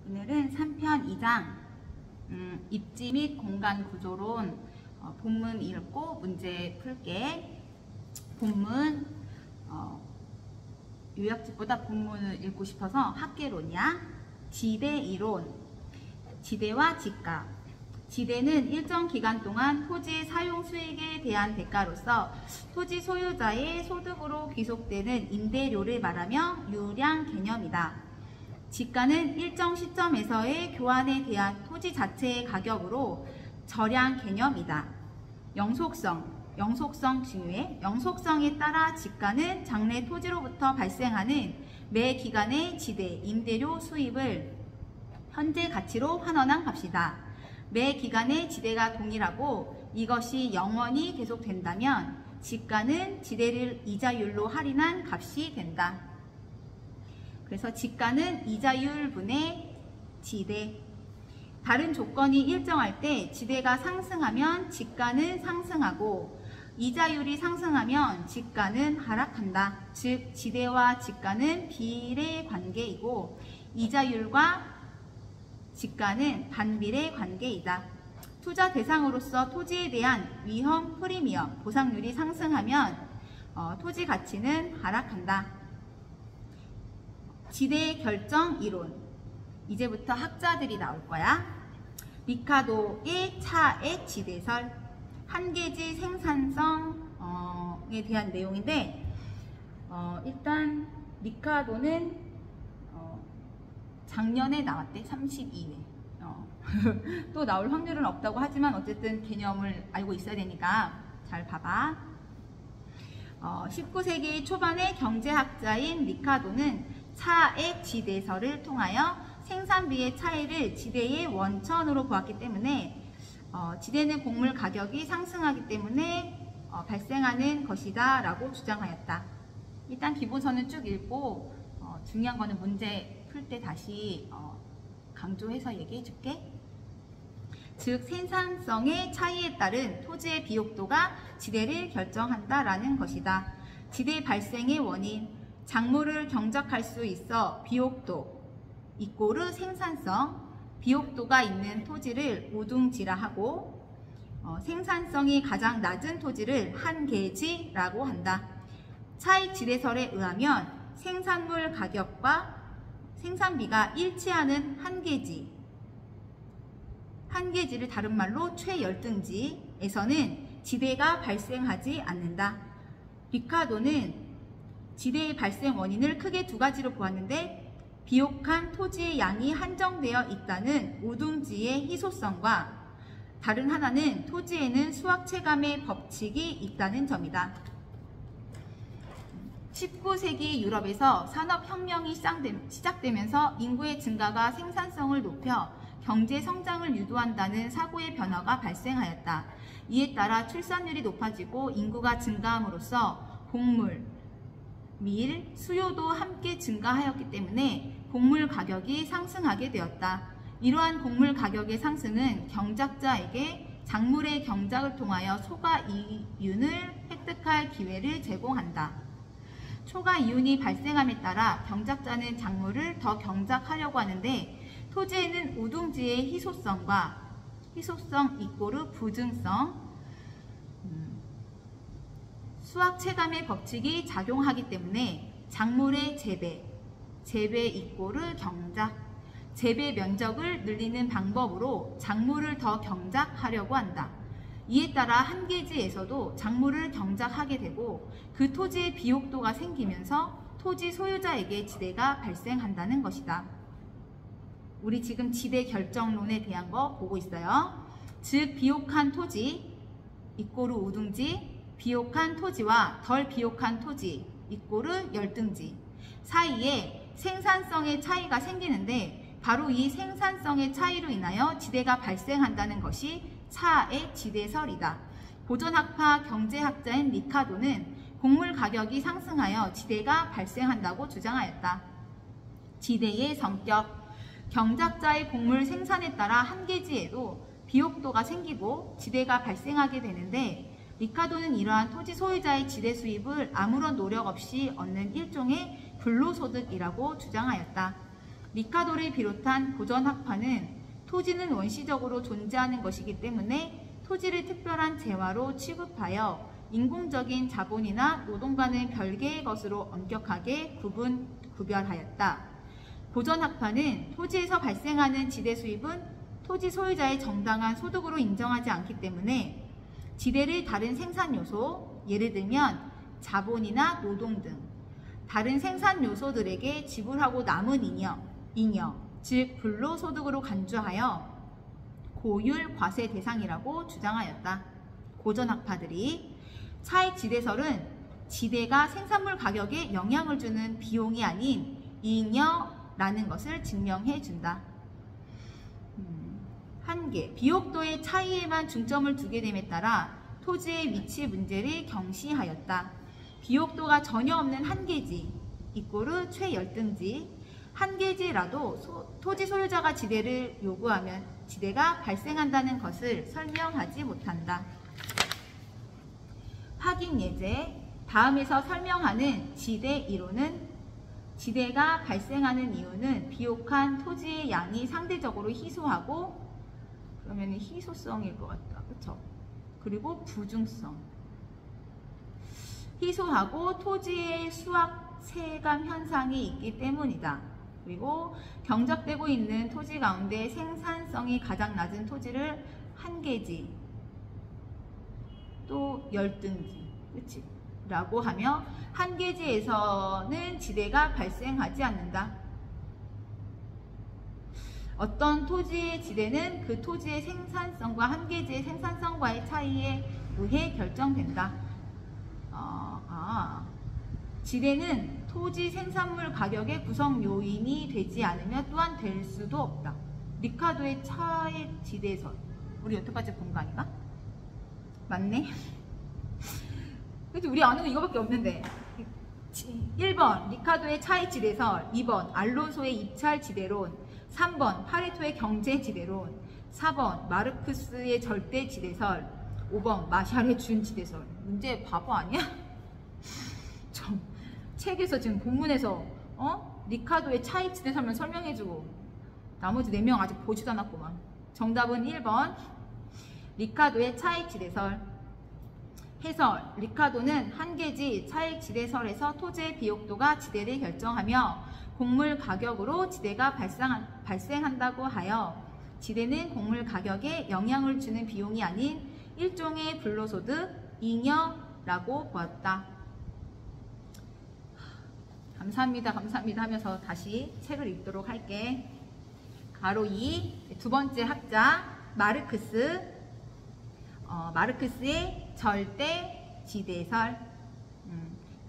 오늘은 3편 2장 입지 및 공간 구조론 본문 읽고 문제 풀게. 본문 요약집보다 본문을 읽고 싶어서 학계론이야. 지대 이론. 지대와 지가. 지대는 일정 기간 동안 토지의 사용 수익에 대한 대가로서 토지 소유자의 소득으로 귀속되는 임대료를 말하며 유량 개념이다. 지가는 일정 시점에서의 교환에 대한 토지 자체의 가격으로 절약 개념이다. 영속성 중요해. 영속성에 따라 지가는 장래 토지로부터 발생하는 매 기간의 지대, 임대료 수입을 현재 가치로 환원한 값이다. 매 기간의 지대가 동일하고 이것이 영원히 계속된다면 지가는 지대를 이자율로 할인한 값이 된다. 그래서 지가는 이자율 분의 지대. 다른 조건이 일정할 때 지대가 상승하면 지가는 상승하고 이자율이 상승하면 지가는 하락한다. 즉 지대와 지가는 비례 관계이고 이자율과 지가는 반비례 관계이다. 투자 대상으로서 토지에 대한 위험 프리미엄 보상률이 상승하면 토지 가치는 하락한다. 지대 결정 이론. 이제부터 학자들이 나올 거야. 리카도의 차액 지대설, 한계지 생산성에 대한 내용인데 일단 리카도는 작년에 나왔대. 32회. 또 나올 확률은 없다고 하지만 어쨌든 개념을 알고 있어야 되니까 잘 봐봐. 19세기 초반의 경제학자인 리카도는 차액 지대설을 통하여 생산비의 차이를 지대의 원천으로 보았기 때문에 지대는 곡물 가격이 상승하기 때문에 발생하는 것이다 라고 주장하였다. 일단 기본서는 쭉 읽고 중요한 거는 문제 풀 때 다시 강조해서 얘기해 줄게. 즉 생산성의 차이에 따른 토지의 비옥도가 지대를 결정한다라는 것이다. 지대 발생의 원인, 작물을 경작할 수 있어 비옥도 이꼬르 생산성, 비옥도가 있는 토지를 우둥지라 하고 생산성이 가장 낮은 토지를 한계지라고 한다. 차익 지대설에 의하면 생산물 가격과 생산비가 일치하는 한계지를 다른 말로 최열등지에서는 지대가 발생하지 않는다. 리카도는 지대의 발생 원인을 크게 두 가지로 보았는데 비옥한 토지의 양이 한정되어 있다는 우둥지의 희소성과 다른 하나는 토지에는 수학체감의 법칙이 있다는 점이다. 19세기 유럽에서 산업혁명이 시작되면서 인구의 증가가 생산성을 높여 경제 성장을 유도한다는 사고의 변화가 발생하였다. 이에 따라 출산율이 높아지고 인구가 증가함으로써 곡물, 밀, 수요도 함께 증가하였기 때문에 곡물 가격이 상승하게 되었다. 이러한 곡물 가격의 상승은 경작자에게 작물의 경작을 통하여 초과 이윤을 획득할 기회를 제공한다. 초과 이윤이 발생함에 따라 경작자는 작물을 더 경작하려고 하는데 토지에는 우둥지의 희소성 이꼬르 부증성, 수학 체감의 법칙이 작용하기 때문에 작물의 재배 이꼬르 경작, 재배 면적을 늘리는 방법으로 작물을 더 경작하려고 한다. 이에 따라 한계지에서도 작물을 경작하게 되고 그 토지의 비옥도가 생기면서 토지 소유자에게 지대가 발생한다는 것이다. 우리 지금 지대 결정론에 대한 거 보고 있어요. 즉 비옥한 토지 이꼬르 우둥지, 비옥한 토지와 덜 비옥한 토지 이꼬르 열등지 사이에 생산성의 차이가 생기는데 바로 이 생산성의 차이로 인하여 지대가 발생한다는 것이 차액 지대설이다. 고전학파 경제학자인 리카도는 곡물 가격이 상승하여 지대가 발생한다고 주장하였다. 지대의 성격. 경작자의 곡물 생산에 따라 한계지에도 비옥도가 생기고 지대가 발생하게 되는데 리카도는 이러한 토지 소유자의 지대 수입을 아무런 노력 없이 얻는 일종의 불로소득이라고 주장하였다. 리카도를 비롯한 고전학파는 토지는 원시적으로 존재하는 것이기 때문에 토지를 특별한 재화로 취급하여 인공적인 자본이나 노동과는 별개의 것으로 엄격하게 구별하였다. 고전학파는 토지에서 발생하는 지대 수입은 토지 소유자의 정당한 소득으로 인정하지 않기 때문에 지대를 다른 생산 요소, 예를 들면 자본이나 노동 등 다른 생산 요소들에게 지불하고 남은 잉여, 즉 불로소득으로 간주하여 고율 과세 대상이라고 주장하였다. 고전학파들이 차익 지대설은 지대가 생산물 가격에 영향을 주는 비용이 아닌 잉여라는 것을 증명해 준다. 한계, 비옥도의 차이에만 중점을 두게 됨에 따라 토지의 위치 문제를 경시하였다. 비옥도가 전혀 없는 한계지 이꼬르 최열등지, 한계지라도 토지 소유자가 지대를 요구하면 지대가 발생한다는 것을 설명하지 못한다. 확인 예제, 다음에서 설명하는 지대 이론은 지대가 발생하는 이유는 비옥한 토지의 양이 상대적으로 희소하고, 그러면 희소성일 것 같다. 그쵸? 그리고 부중성. 희소하고 토지의 수확 체감 현상이 있기 때문이다. 그리고 경작되고 있는 토지 가운데 생산성이 가장 낮은 토지를 한계지, 또 열등지, 그치? 라고 하며 한계지에서는 지대가 발생하지 않는다. 어떤 토지의 지대는 그 토지의 생산성과 한계지의 생산성과의 차이에 의해 결정된다. 지대는 토지 생산물 가격의 구성 요인이 되지 않으면 또한 될 수도 없다. 리카도의 차익 지대설. 우리 여태까지 본 거 아닌가? 맞네? 그치, 우리 아는 거 이거밖에 없는데. 1번 리카도의 차익 지대설, 2번 알론소의 입찰 지대론, 3번 파레토의 경제 지대론, 4번 마르크스의 절대 지대설, 5번 마샬의 준 지대설. 문제 바보 아니야? 책에서 지금 본문에서 리카도의 차익 지대설만 설명해주고 나머지 4명 아직 보지도 않았구만. 정답은 1번 리카도의 차익 지대설. 해설, 리카도는 한계지 차익 지대설에서 토지의 비옥도가 지대를 결정하며 곡물 가격으로 지대가 발생한다고 하여 지대는 곡물 가격에 영향을 주는 비용이 아닌 일종의 불로소득, 잉여라고 보았다. 감사합니다, 감사합니다 하면서 다시 책을 읽도록 할게. 가로 2, 두 번째 학자 마르크스. 마르크스의 절대 지대설.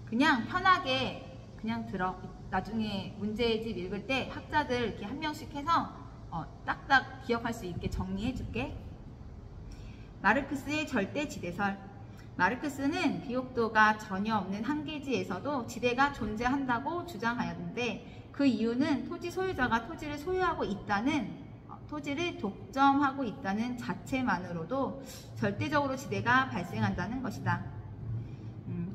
그냥 편하게 그냥 들어. 나중에 문제집 읽을 때 학자들 이렇게 한 명씩 해서 딱딱 기억할 수 있게 정리해 줄게. 마르크스의 절대 지대설. 마르크스는 비옥도가 전혀 없는 한계지에서도 지대가 존재한다고 주장하였는데, 그 이유는 토지 소유자가 토지를 소유하고 있다는, 토지를 독점하고 있다는 자체만으로도 절대적으로 지대가 발생한다는 것이다.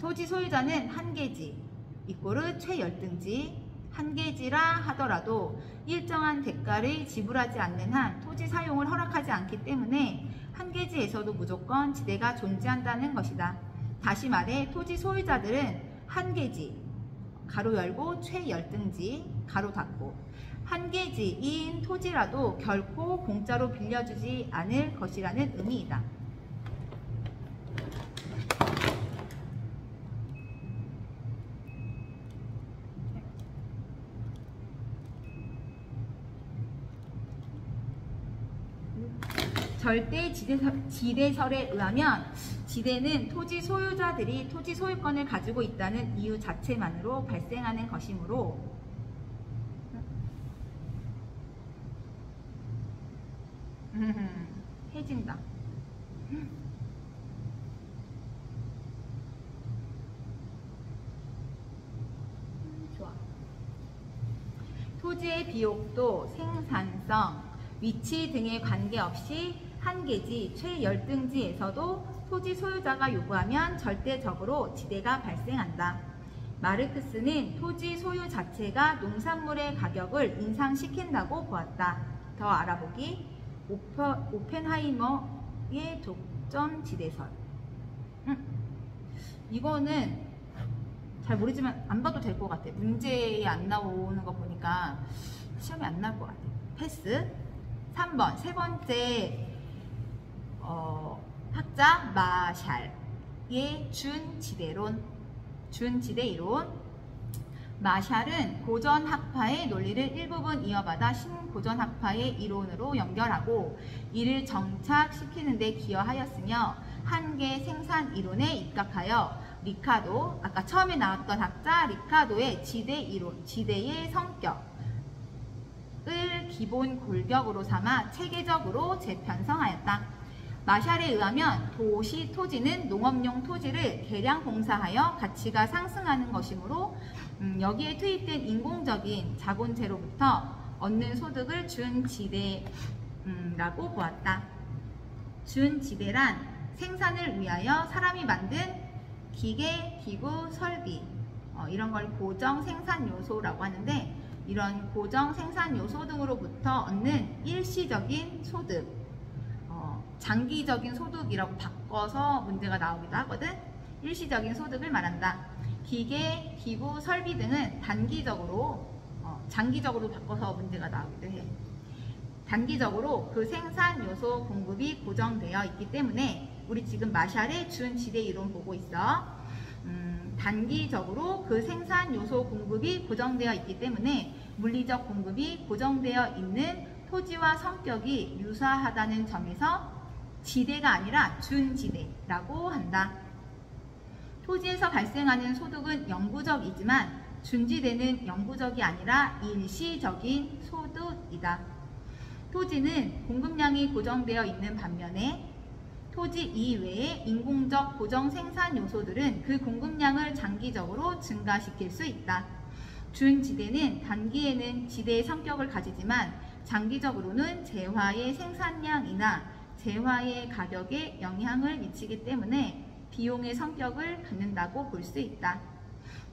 토지 소유자는 한계지 이꼬르 최열등지, 한계지라 하더라도 일정한 대가를 지불하지 않는 한 토지 사용을 허락하지 않기 때문에 한계지에서도 무조건 지대가 존재한다는 것이다. 다시 말해 토지 소유자들은 한계지 가로 열고 최열등지 가로 닫고 한계지인 토지라도 결코 공짜로 빌려주지 않을 것이라는 의미이다. 절대 지대설에 의하면 지대는 토지 소유자들이 토지 소유권을 가지고 있다는 이유 자체만으로 발생하는 것이므로 해진다. 좋아. 토지의 비옥도, 생산성, 위치 등에 관계없이 한계지, 최열등지에서도 토지 소유자가 요구하면 절대적으로 지대가 발생한다. 마르크스는 토지 소유 자체가 농산물의 가격을 인상시킨다고 보았다. 더 알아보기. 오펜하이머의 독점 지대설. 이거는 잘 모르지만 안 봐도 될 것 같아. 문제에 안 나오는 거 보니까 시험에 안 나올 것 같아. 패스. 3번 세 번째 학자 마샬의 준지대 이론. 마샬은 고전학파의 논리를 일부분 이어받아 신고전학파의 이론으로 연결하고 이를 정착시키는 데 기여하였으며 한계 생산 이론에 입각하여 리카도, 아까 처음에 나왔던 학자 리카도의 지대 이론, 지대의 성격을 기본 골격으로 삼아 체계적으로 재편성하였다. 마샬에 의하면 토지는 농업용 토지를 개량 공사하여 가치가 상승하는 것이므로 여기에 투입된 인공적인 자본재로부터 얻는 소득을 준지대라고 보았다. 준지대란 생산을 위하여 사람이 만든 기계, 기구, 설비 이런 걸 고정 생산 요소라고 하는데 이런 고정 생산 요소 등으로부터 얻는 일시적인 소득, 장기적인 소득이라고 바꿔서 문제가 나오기도 하거든. 일시적인 소득을 말한다. 기계, 기구, 설비 등은 단기적으로, 장기적으로 바꿔서 문제가 나오기도 해. 단기적으로 그 생산 요소 공급이 고정되어 있기 때문에 우리 지금 마샬의 준지대 이론 보고 있어. 단기적으로 그 생산 요소 공급이 고정되어 있기 때문에 물리적 공급이 고정되어 있는 토지와 성격이 유사하다는 점에서 지대가 아니라 준지대라고 한다. 토지에서 발생하는 소득은 영구적이지만 준지대는 영구적이 아니라 일시적인 소득이다. 토지는 공급량이 고정되어 있는 반면에 토지 이외의 인공적 고정 생산 요소들은 그 공급량을 장기적으로 증가시킬 수 있다. 준지대는 단기에는 지대의 성격을 가지지만 장기적으로는 재화의 생산량이나 재화의 가격에 영향을 미치기 때문에 비용의 성격을 갖는다고 볼 수 있다.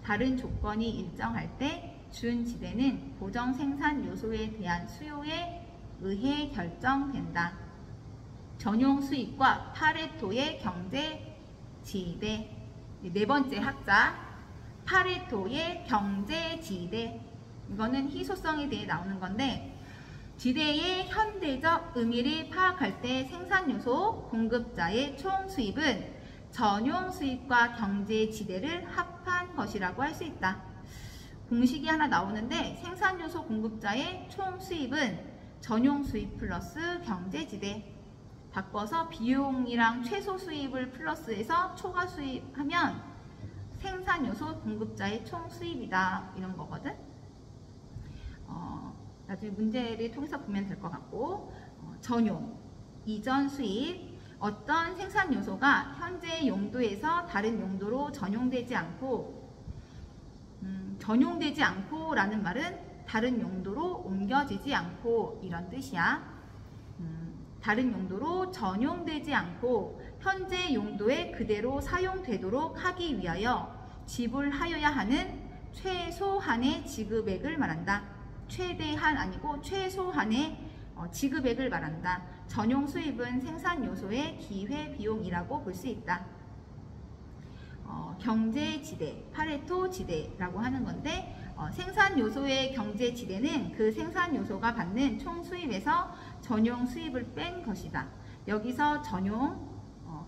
다른 조건이 일정할 때 준지대는 고정 생산 요소에 대한 수요에 의해 결정된다. 전용 수입과 파레토의 경제 지대. 네 번째 학자 파레토의 경제 지대. 이거는 희소성에 대해 나오는 건데 지대의 현대적 의미를 파악할 때 생산요소 공급자의 총 수입은 전용 수입과 경제 지대를 합한 것이라고 할 수 있다. 공식이 하나 나오는데 생산요소 공급자의 총 수입은 전용 수입 플러스 경제 지대. 바꿔서 비용이랑 최소 수입을 플러스해서 초과 수입하면 생산요소 공급자의 총 수입이다. 이런 거거든. 나중에 문제를 통해서 보면 될 것 같고 전용, 이전 수입, 어떤 생산 요소가 현재 용도에서 다른 용도로 전용되지 않고 전용되지 않고 라는 말은 다른 용도로 옮겨지지 않고 이런 뜻이야. 다른 용도로 전용되지 않고 현재 용도에 그대로 사용되도록 하기 위하여 지불하여야 하는 최소한의 지급액을 말한다. 최대한 아니고 최소한의 지급액을 말한다. 전용 수입은 생산 요소의 기회 비용이라고 볼 수 있다. 경제 지대, 파레토 지대라고 하는 건데 생산 요소의 경제 지대는 그 생산 요소가 받는 총 수입에서 전용 수입을 뺀 것이다. 여기서 전용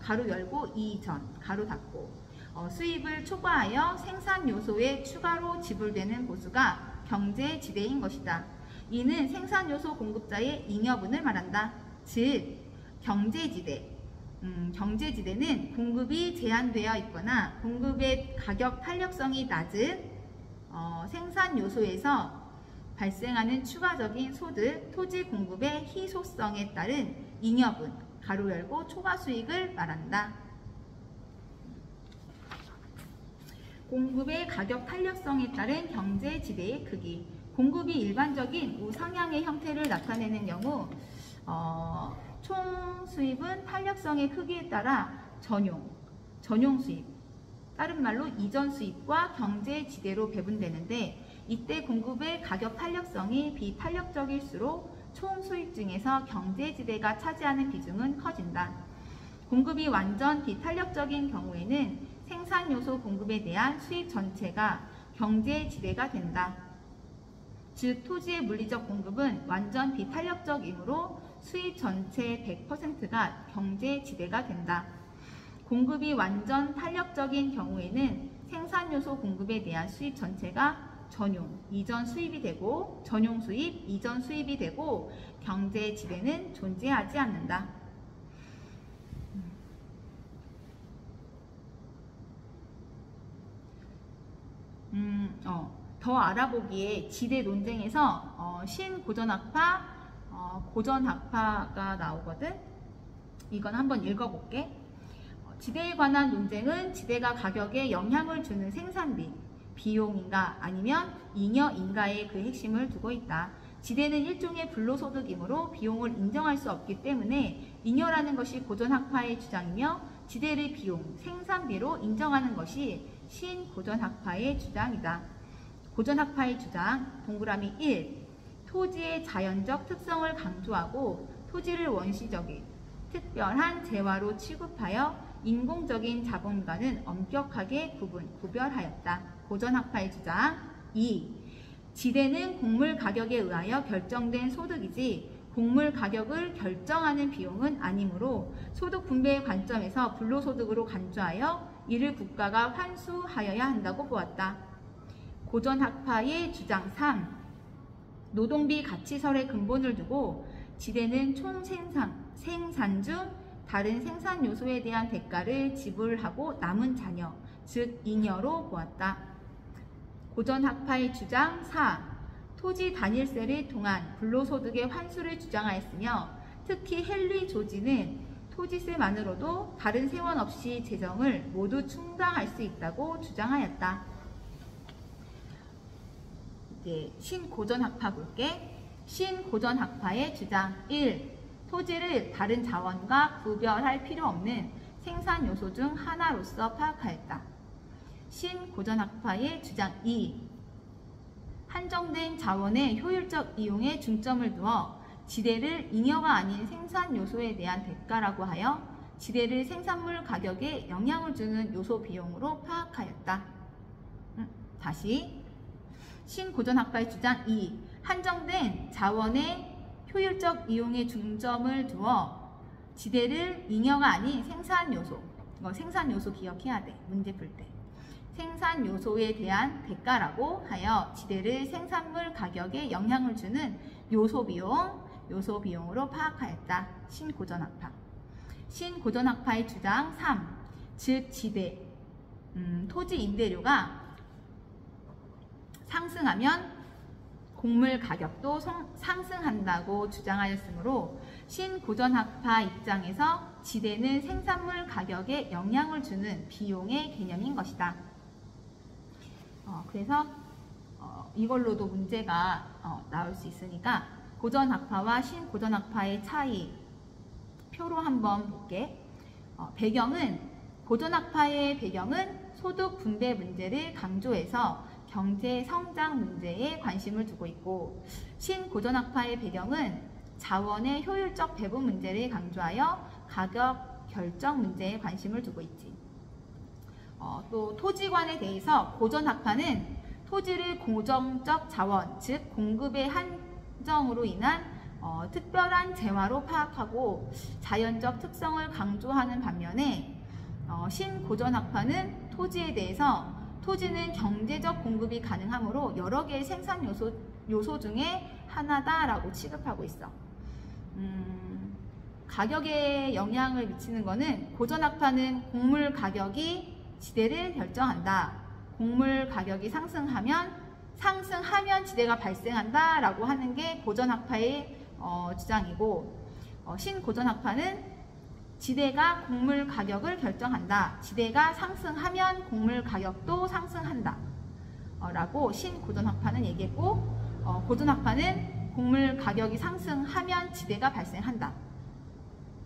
가로 열고 이전 가로 닫고 수입을 초과하여 생산 요소에 추가로 지불되는 보수가 경제 지대인 것이다. 이는 생산 요소 공급자의 잉여분을 말한다. 즉 경제지대, 경제지대는 공급이 제한되어 있거나 공급의 가격 탄력성이 낮은 생산 요소에서 발생하는 추가적인 소득, 토지 공급의 희소성에 따른 잉여분, 가로 열고 초과 수익을 말한다. 공급의 가격 탄력성에 따른 경제지대의 크기. 공급이 일반적인 우상향의 형태를 나타내는 경우 총 수입은 탄력성의 크기에 따라 전용 수입, 다른 말로 이전 수입과 경제 지대로 배분되는데 이때 공급의 가격 탄력성이 비탄력적일수록 총 수입 중에서 경제 지대가 차지하는 비중은 커진다. 공급이 완전 비탄력적인 경우에는 생산 요소 공급에 대한 수입 전체가 경제 지대가 된다. 즉 토지의 물리적 공급은 완전 비탄력적이므로 수입 전체 100%가 경제 지대가 된다. 공급이 완전 탄력적인 경우에는 생산 요소 공급에 대한 수입 전체가 전용, 이전 수입이 되고 전용 수입, 이전 수입이 되고 경제 지대는 존재하지 않는다. 더 알아보기에 지대 논쟁에서 신고전학파, 고전학파가 나오거든. 이건 한번 읽어볼게. 지대에 관한 논쟁은 지대가 가격에 영향을 주는 생산비, 비용인가 아니면 잉여인가에 그 핵심을 두고 있다. 지대는 일종의 불로소득이므로 비용을 인정할 수 없기 때문에 잉여라는 것이 고전학파의 주장이며 지대를 비용, 생산비로 인정하는 것이 신고전학파의 주장이다. 고전학파의 주장, 동그라미 1. 토지의 자연적 특성을 강조하고 토지를 원시적인, 특별한 재화로 취급하여 인공적인 자본과는 엄격하게 구별하였다. 고전학파의 주장 2. 지대는 곡물 가격에 의하여 결정된 소득이지 곡물 가격을 결정하는 비용은 아니므로 소득 분배의 관점에서 불로소득으로 간주하여 이를 국가가 환수하여야 한다고 보았다. 고전학파의 주장 3. 노동비 가치설의 근본을 두고 지대는 총 생산 중 다른 생산 요소에 대한 대가를 지불하고 남은 잔여, 즉 잉여로 보았다. 고전학파의 주장 4. 토지 단일세를 통한 불로소득의 환수를 주장하였으며 특히 헨리 조지는 토지세만으로도 다른 세원 없이 재정을 모두 충당할 수 있다고 주장하였다. 이제 신고전학파 볼게. 신고전학파의 주장 1. 토지를 다른 자원과 구별할 필요 없는 생산 요소 중 하나로서 파악하였다. 신고전학파의 주장 2. 한정된 자원의 효율적 이용에 중점을 두어 지대를 잉여가 아닌 생산 요소에 대한 대가라고 하여 지대를 생산물 가격에 영향을 주는 요소 비용으로 파악하였다. 다시 신고전학파의 주장 2. 한정된 자원의 효율적 이용에 중점을 두어 지대를 잉여가 아닌 생산 요소, 생산 요소 기억해야 돼. 문제 풀 때. 생산 요소에 대한 대가라고 하여 지대를 생산물 가격에 영향을 주는 요소 비용으로 파악하였다. 신고전학파. 신고전학파의 주장 3. 즉 지대, 토지 임대료가 상승하면 곡물 가격도 상승한다고 주장하였으므로 신고전학파 입장에서 지대는 생산물 가격에 영향을 주는 비용의 개념인 것이다. 그래서 이걸로도 문제가 나올 수 있으니까 고전학파와 신고전학파의 차이 표로 한번 볼게. 고전학파의 배경은 소득 분배 문제를 강조해서 경제 성장 문제에 관심을 두고 있고 신고전학파의 배경은 자원의 효율적 배분 문제를 강조하여 가격 결정 문제에 관심을 두고 있지. 또 토지관에 대해서 고전학파는 토지를 고정적 자원, 즉 공급의 한정으로 인한 특별한 재화로 파악하고 자연적 특성을 강조하는 반면에 신고전학파는 토지에 대해서 토지는 경제적 공급이 가능하므로 여러 개의 생산 요소 중에 하나다라고 취급하고 있어. 가격에 영향을 미치는 것은 고전학파는 곡물 가격이 지대를 결정한다. 곡물 가격이 상승하면 지대가 발생한다 라고 하는 게 고전학파의 주장이고 신고전학파는 지대가 곡물 가격을 결정한다. 지대가 상승하면 곡물 가격도 상승한다. 라고 신고전학파는 얘기했고 고전학파는 곡물 가격이 상승하면 지대가 발생한다.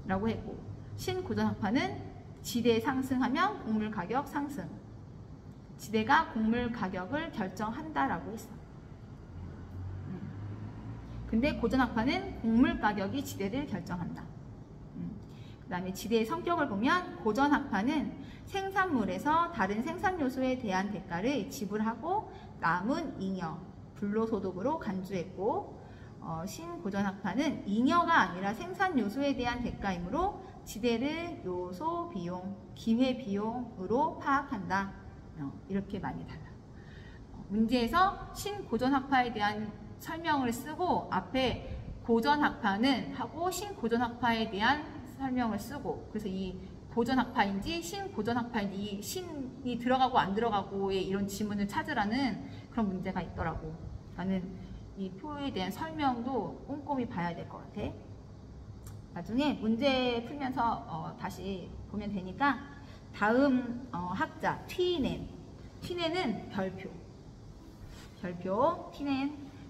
라고 했고 신고전학파는 지대 상승하면 곡물 가격 상승. 지대가 곡물 가격을 결정한다라고 했어. 근데 고전학파는 곡물 가격이 지대를 결정한다. 그 다음에 지대의 성격을 보면 고전학파는 생산물에서 다른 생산 요소에 대한 대가를 지불하고 남은 잉여, 불로소득으로 간주했고 신고전학파는 잉여가 아니라 생산 요소에 대한 대가이므로 지대를 요소 비용, 기회 비용으로 파악한다. 이렇게 많이 달라. 문제에서 신고전학파에 대한 설명을 쓰고 앞에 고전학파는 하고 신고전학파에 대한 설명을 쓰고, 그래서 이 고전학파인지 신고전학파인지 이 신이 들어가고 안 들어가고의 이런 지문을 찾으라는 그런 문제가 있더라고. 나는 이 표에 대한 설명도 꼼꼼히 봐야 될 것 같아. 나중에 문제 풀면서 다시 보면 되니까. 다음 학자 튀넨. 튀넨은 별표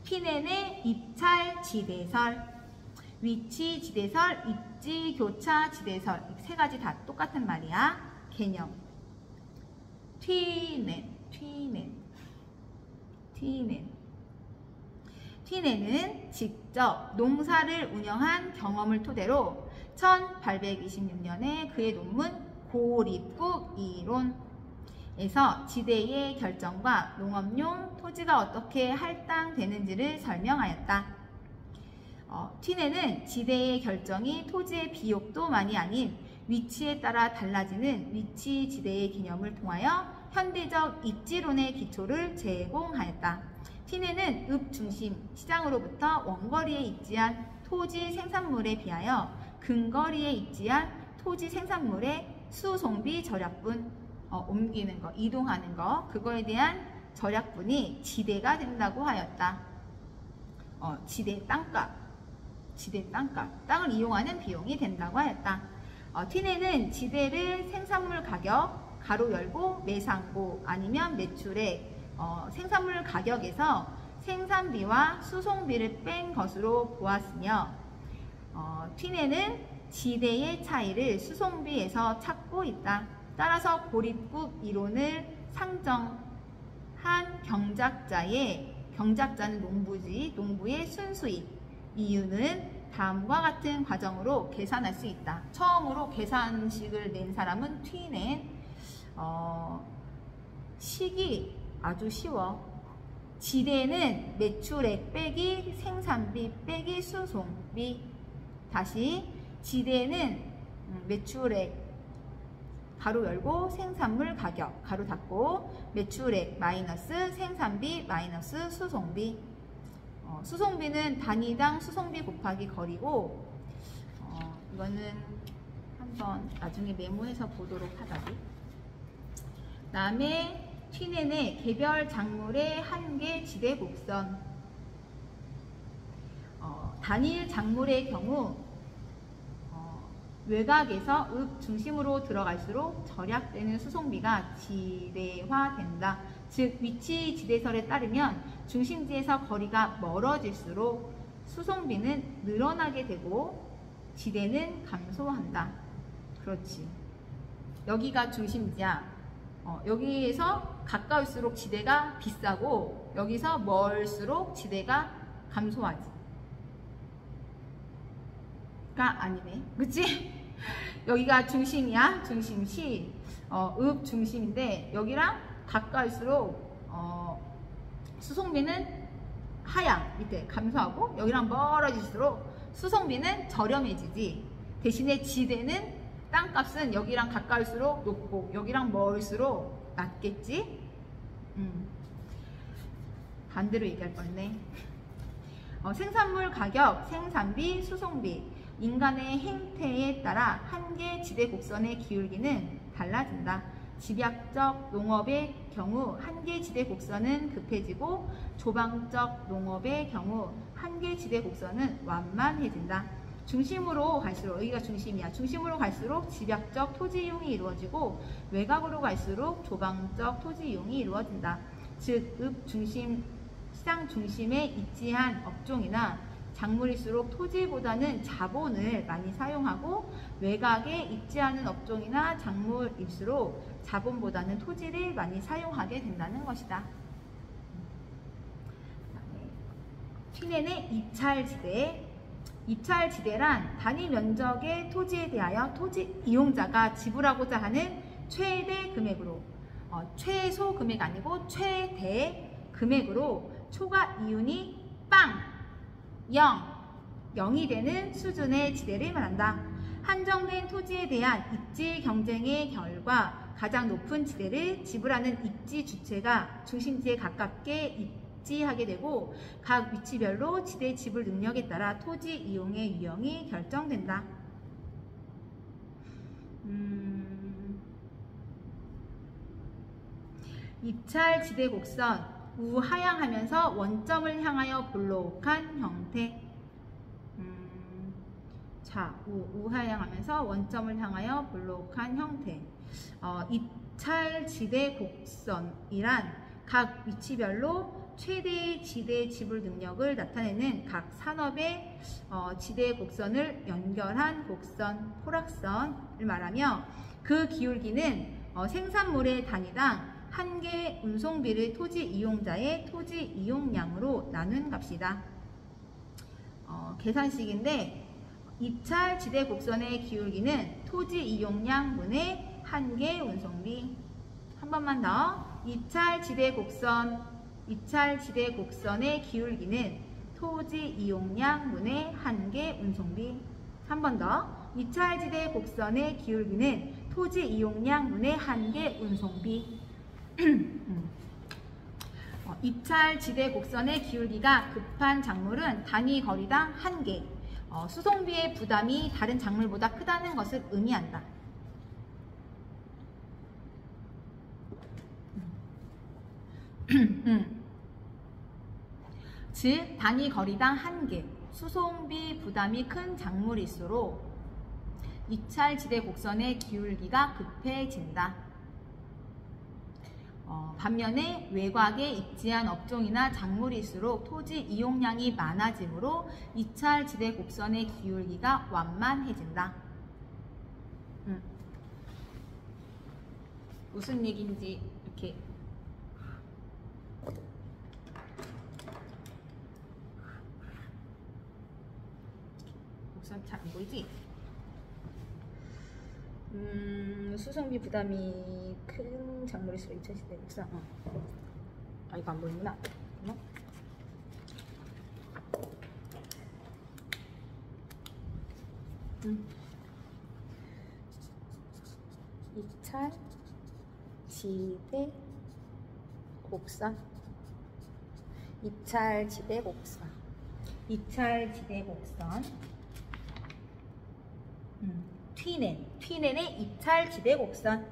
튀넨의 입찰 지대설, 위치 지대설, 입지 교차 지대설, 세 가지 다 똑같은 말이야. 개념. 튀넨은 직접 농사를 운영한 경험을 토대로 1826년에 그의 논문 고립국 이론에서 지대의 결정과 농업용 토지가 어떻게 할당되는지를 설명하였다. 튀넨은 지대의 결정이 토지의 비옥도만이 아닌 위치에 따라 달라지는 위치 지대의 개념을 통하여 현대적 입지론의 기초를 제공하였다. 튀넨은 읍중심 시장으로부터 원거리에 입지한 토지 생산물에 비하여 근거리에 입지한 토지 생산물의 수송비 절약분, 옮기는 거, 이동하는 거, 그거에 대한 절약분이 지대가 된다고 하였다. 지대 땅값, 땅을 이용하는 비용이 된다고 하였다. 튀넨은 지대를 생산물 가격, 가로 열고 매상고 아니면 매출액, 생산물 가격에서 생산비와 수송비를 뺀 것으로 보았으며, 튀넨은 지대의 차이를 수송비에서 찾고 있다. 따라서 고립국 이론을 상정한 경작자는 농부의 순수익 이유는 다음과 같은 과정으로 계산할 수 있다. 처음으로 계산식을 낸 사람은 튀넨. 식이 아주 쉬워. 지대는 매출액 빼기 생산비 빼기 수송비. 다시 지대는 매출액 가로 열고 생산물 가격 가로 닫고 매출액 마이너스 생산비 마이너스 수송비. 수송비는 단위당 수송비 곱하기 거리고, 이거는 한번 나중에 메모해서 보도록 하자고. 다음에 튀넨의 개별 작물의 한계 지대 곡선. 단일 작물의 경우 외곽에서 읍 중심으로 들어갈수록 절약되는 수송비가 지대화된다. 즉 위치 지대설에 따르면 중심지에서 거리가 멀어질수록 수송비는 늘어나게 되고 지대는 감소한다. 그렇지. 여기가 중심지야. 여기에서 가까울수록 지대가 비싸고 여기서 멀수록 지대가 감소하지. 가 아니네. 그치? 여기가 중심이야. 중심시. 읍 중심인데 여기랑 가까울수록 수송비는 하향 밑에 감소하고 여기랑 멀어질수록 수송비는 저렴해지지. 대신에 지대는 땅값은 여기랑 가까울수록 높고 여기랑 멀수록 낮겠지. 반대로 얘기할 뻔했네. 생산물 가격, 생산비, 수송비. 인간의 행태에 따라 한계 지대 곡선의 기울기는 달라진다. 집약적 농업의 경우 한계 지대 곡선은 급해지고 조방적 농업의 경우 한계 지대 곡선은 완만해진다. 중심으로 갈수록, 여기가 중심이야. 중심으로 갈수록 집약적 토지 이용이 이루어지고 외곽으로 갈수록 조방적 토지 이용이 이루어진다. 즉, 읍 중심, 시장 중심에 입지한 업종이나 작물일수록 토지보다는 자본을 많이 사용하고 외곽에 입지하는 업종이나 작물일수록 자본보다는 토지를 많이 사용하게 된다는 것이다. 튀넨의 입찰지대. 입찰지대란 단위 면적의 토지에 대하여 토지 이용자가 지불하고자 하는 최대 금액으로, 최소 금액 아니고 최대 금액으로 초과 이윤이 빵! 0이 되는 수준의 지대를 말한다. 한정된 토지에 대한 입지 경쟁의 결과 가장 높은 지대를 지불하는 입지 주체가 중심지에 가깝게 입지하게 되고 각 위치별로 지대 지불 능력에 따라 토지 이용의 유형이 결정된다. 입찰 지대 곡선 우하향하면서 원점을 향하여 볼록한 형태. 자, 우하향하면서 원점을 향하여 볼록한 형태. 입찰 지대 곡선이란 각 위치별로 최대의 지대 지불 능력을 나타내는 각 산업의 지대 곡선을 연결한 곡선, 포락선을 말하며 그 기울기는 생산물의 단위당 한 개의 운송비를 토지 이용자의 토지 이용량으로 나눈 값이다. 계산식인데 입찰 지대 곡선의 기울기는 토지 이용량 분의 한 개 운송비. 한 번만 더. 입찰 지대 곡선의 기울기는 토지 이용량 분의 한 개 운송비. 한 번 더. 입찰 지대 곡선의 기울기는 토지 이용량 분의 한 개 운송비. 입찰 지대 곡선의 기울기가 급한 작물은 단위 거리당 한 개. 수송비의 부담이 다른 작물보다 크다는 것을 의미한다. 즉 단위 거리당 한 개, 수송비 부담이 큰 작물일수록 입찰 지대 곡선의 기울기가 급해진다. 반면에 외곽에 입지한 업종이나 작물일수록 토지 이용량이 많아지므로 입찰 지대 곡선의 기울기가 완만해진다. 무슨 얘기인지 이렇게 곡선 잘 안 보이지? 수송비 부담이 큰 작물일수록 입찰 지대 곡선. 이거 안 보이구나. 입찰 지대 곡선. 입찰 지대 곡선. 입찰 지대 곡선. 튀넨의 입찰 지대 곡선.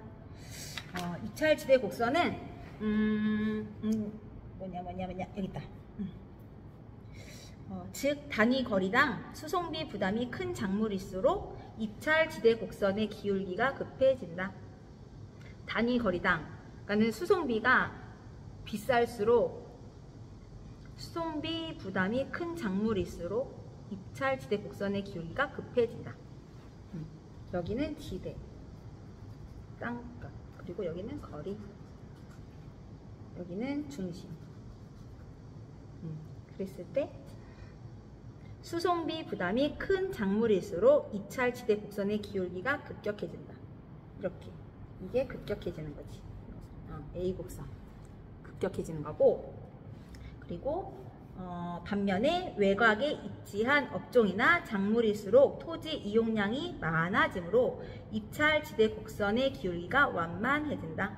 입찰 지대 곡선은 뭐냐 여기 있다. 즉 단위 거리당 수송비 부담이 큰 작물일수록 입찰 지대 곡선의 기울기가 급해진다. 단위 거리당, 그러니까 수송비가 비쌀수록 수송비 부담이 큰 작물일수록 입찰 지대 곡선의 기울기가 급해진다. 여기는 지대, 땅값, 그리고 여기는 거리, 여기는 중심. 그랬을 때 수송비 부담이 큰 작물일수록 입찰 지대 곡선의 기울기가 급격해진다. 이렇게 이게 급격해지는 거지. A 곡선 급격해지는 거고, 그리고 반면에 외곽에 입지한 업종이나 작물일수록 토지 이용량이 많아지므로 입찰 지대 곡선의 기울기가 완만해진다.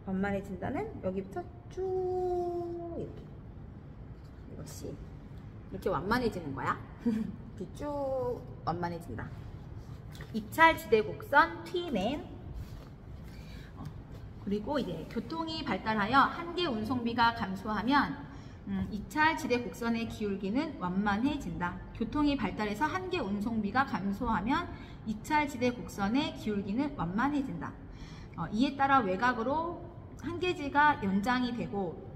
완만해진다는 여기부터 쭉 이렇게, 이것이 이렇게 완만해지는 거야. 이렇게 쭉 완만해진다. 입찰 지대 곡선 튀넨. 그리고 이제 교통이 발달하여 한 개 운송비가 감소하면 입찰 지대 곡선의 기울기는 완만해진다. 교통이 발달해서 한 개 운송비가 감소하면 입찰 지대 곡선의 기울기는 완만해진다. 이에 따라 외곽으로 한계지가 연장이 되고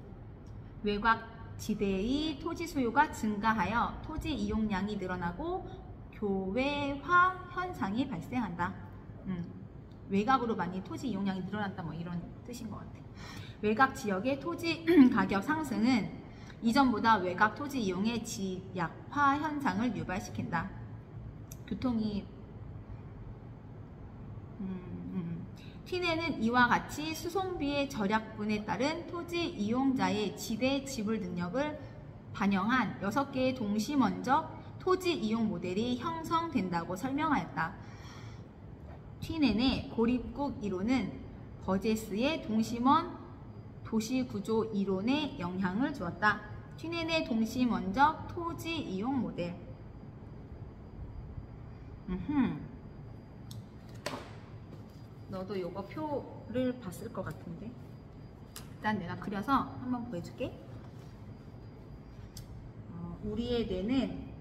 외곽 지대의 토지 소유가 증가하여 토지 이용량이 늘어나고 교외화 현상이 발생한다. 외곽으로 많이 토지 이용량이 늘어난다 뭐 이런 뜻인 것 같아. 외곽 지역의 토지 가격 상승은 이전보다 외곽 토지 이용의 집약화 현상을 유발시킨다. 교통이 튀내는 이와 같이 수송비의 절약분에 따른 토지 이용자의 지대 지불 능력을 반영한 6개의 동시먼적 토지 이용 모델이 형성된다고 설명하였다. 튀넨의 고립국 이론은 버제스의 동시먼 도시구조 이론에 영향을 주었다. 튀넨의 동시먼적 토지 이용 모델. 너도 요거 표를 봤을 것 같은데. 일단 내가 그려서 한번 보여줄게. 우리의 뇌는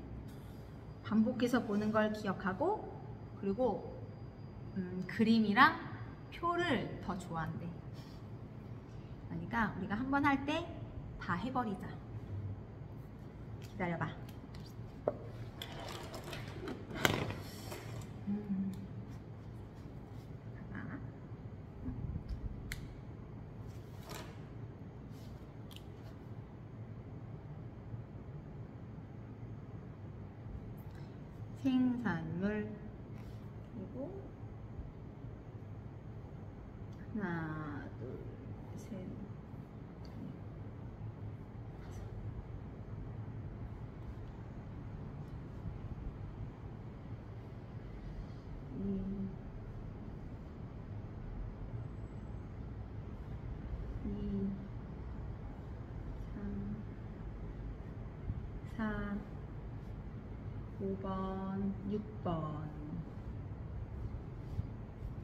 반복해서 보는 걸 기억하고, 그리고 그림이랑 표를 더 좋아한대. 그러니까 우리가 한번 할 때 다 해버리자. 기다려봐. 생산물, 그리고 하나, 둘, 셋, 이, 3, 4, 5번, 6번.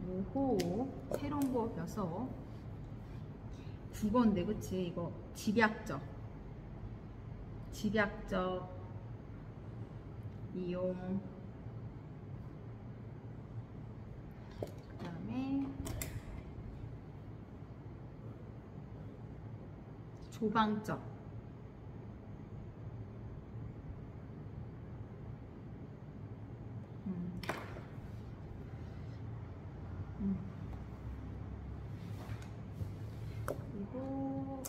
오호, 새로운 거 배워서 9번인데, 그치? 이거 집약적 이용, 그 다음에 조방적, 그리고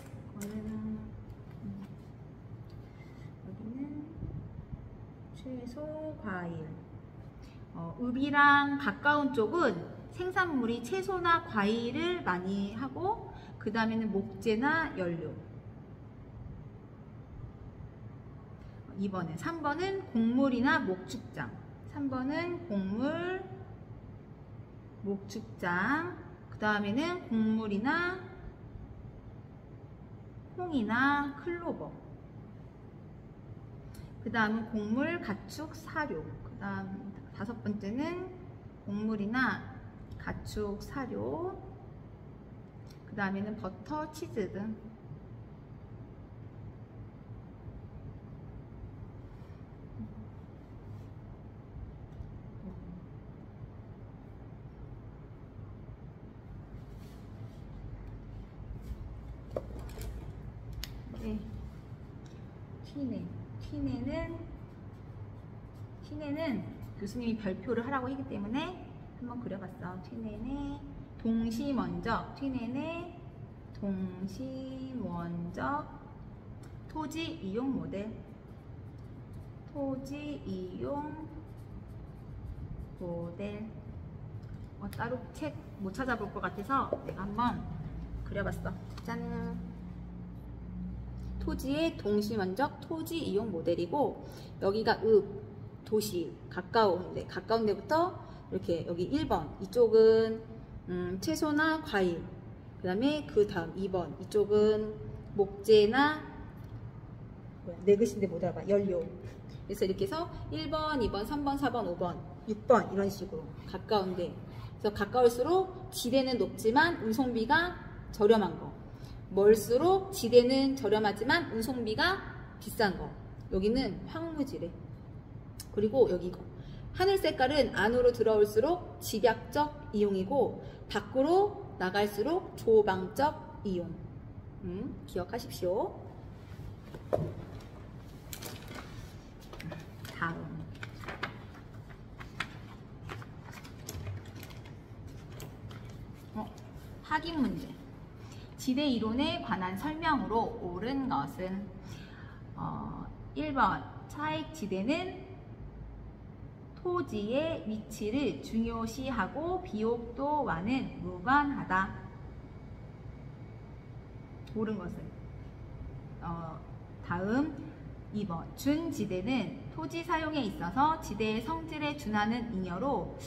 여기는 채소, 과일. 읍이랑 가까운 쪽은 생산물이 채소나 과일을 많이 하고, 그 다음에는 목재나 연료. 2번은, 3번은 곡물이나 목축장. 3번은 곡물, 목축장. 그 다음에는 곡물이나 콩이나 클로버. 그 다음은 곡물, 가축, 사료. 그 다음 5번째는 곡물이나 가축, 사료. 그 다음에는 버터, 치즈 등. 네. 튀네는 교수님이 별표를 하라고 했기 때문에 한번 그려봤어. 튀네의 동시먼적, 토지 이용 모델. 따로 책 못 찾아볼 것 같아서 내가 한번 그려봤어. 짠! 토지의 동시먼적 토지 이용 모델이고, 여기가 읍, 도시, 가까운 데부터 이렇게 여기 1번 이쪽은 채소나 과일, 그 다음에 그 다음 2번 이쪽은 목재나 내 글씨인데 못 알아봐, 연료. 그래서 이렇게 해서 1번, 2번, 3번, 4번, 5번, 6번 이런 식으로 가까운데, 그래서 가까울수록 지대는 높지만 운송비가 저렴한 거, 멀수록 지대는 저렴하지만 운송비가 비싼 거. 여기는 황무지래. 그리고 여기 이거 하늘 색깔은 안으로 들어올수록 집약적 이용이고, 밖으로 나갈수록 조방적 이용. 기억하십시오. 다음 확인 문제. 지대 이론에 관한 설명으로 옳은 것은 1번 차액 지대는 토지의 위치를 중요시하고 비옥도와는 무관하다. 옳은 것은 다음 2번 준지대는 토지 사용에 있어서 지대의 성질에 준하는 잉여로